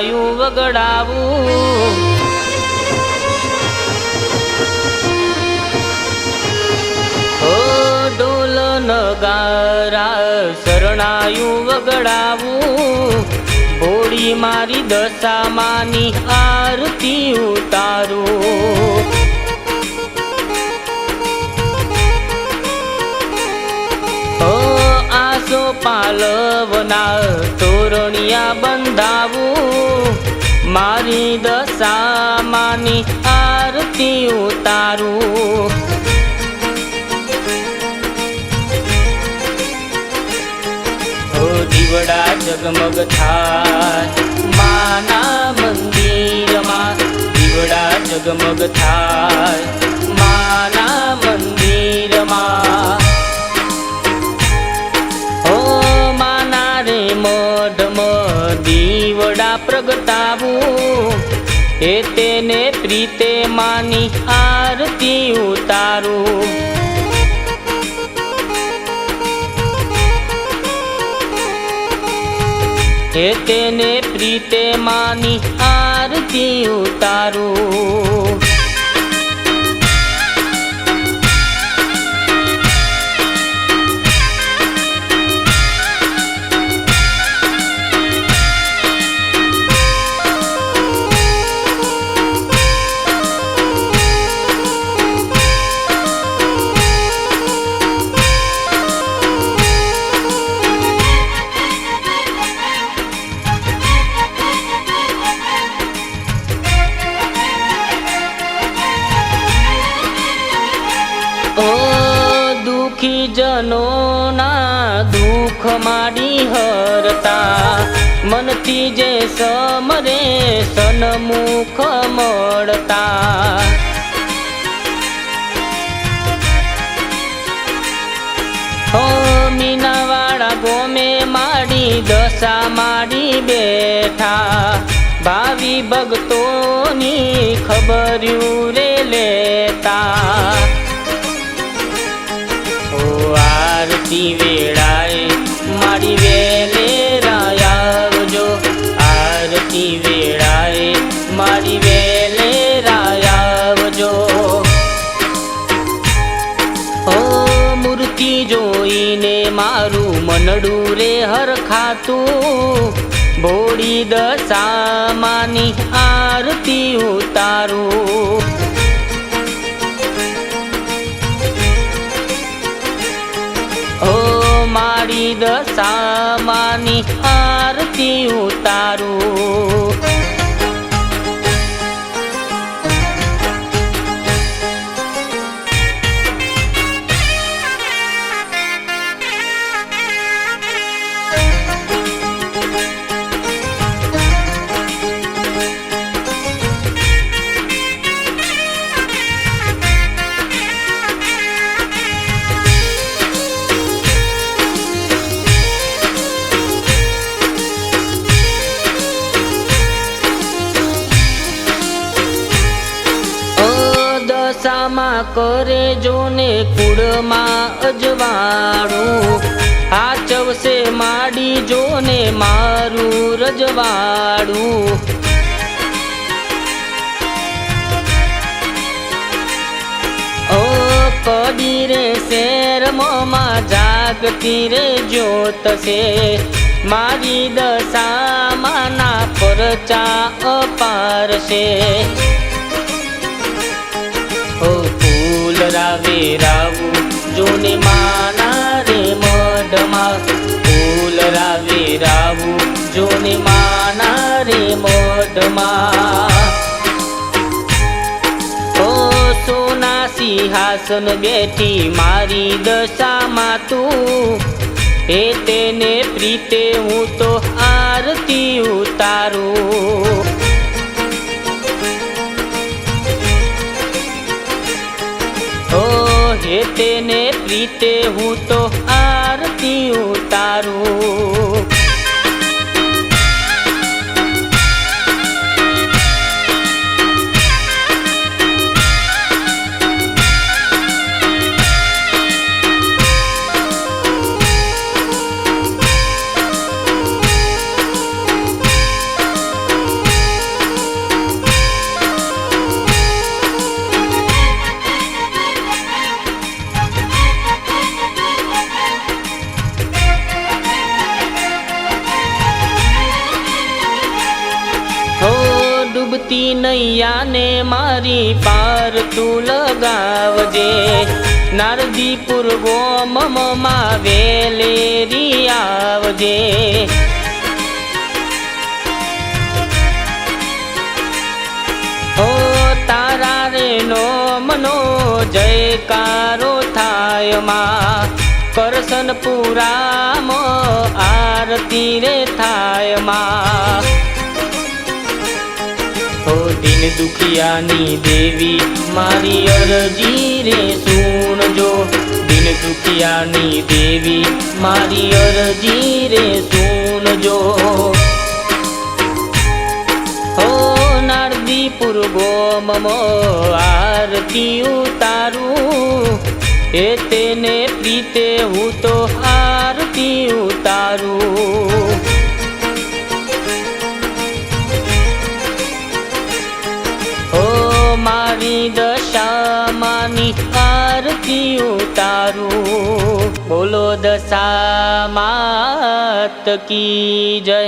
શરણાયું વગડાવું, ઓ ઢોલ નગારા શરણાયું વગડાવું, ભોળી મારી દશામાની આરતી ઉતારું, આસો પાલવના તોરણિયા બંધાવું, મારી દશામાની આરતી ઉતારું, દીવડા જગમગ થાય માના મંદિરમાં, દીવડા જગમગ થાય માના મંદિરમાં, ઓ માના રે મઢમાં દીવડા પ્રગટાવું, એ તેને પ્રીતે માની આરતી ઉતારું, હે તેને પ્રીતે માની આરતી ઉતારું, દુઃખી જનોના દુઃખ માડી હરતા, મનથી જે સમરે સન્મુખ મળતા, હો મીનાવાળા ગોમે માડી દશા માડી બેઠા, ભાવિ ભક્તોની ખબર્યું રે લેતા, આરતી વેળાએ મારી વેલે રાયાવજો, આરતી વેળાએ મારી વેલે રાયાવજો, ઓ મૂર્તિ જોઈને મારું મનડું રે હરખાતું, ભોળી દશામાની આરતી ઉતારું, મારી દશામાની આરતી ઉતારું, દશામાં કરે જોને કુળમાં અજવાળું, આચવશે માડી જોને મારું રજવાડું, ઓ કડી રે શેરમાં જાગતી રે જ્યોત છે, મારી દશામાના પરચા અપાર છે, ફૂલ રાવે રાવું જોને માના રે મઢમાં, ફૂલ રાવે રાવું જોને માના રે મઢમાં, ઓ સોના સિંહાસન બેઠી મારી દશામાં તું, એ તેને પ્રીતે હું તો આરતી ઉતારું, હે તેને પ્રીતે હું તો આરતી ઉતારું, દુખિયાને મારી પાર તું લગાવજે નારદીપુર ગોમમાં વેલેરી આવજે ઓ તારા રે નો મનો જયકારો થાય માં કરસનપુરામાં આરતી રે થાય માં ઓ દિન દુખિયાની દેવી મારી અરજી રે સુણજો દિન દુખિયાની દેવી મારી અરજી રે સુણજો ઓ નારદીપુર ગોમમાં આરતી ઉતારું એ તેને પ્રીતે હું તો આરતી ઉતારું ઓ મારી દશામાની આરતી ઉતારું બોલો દશા માત કી જય।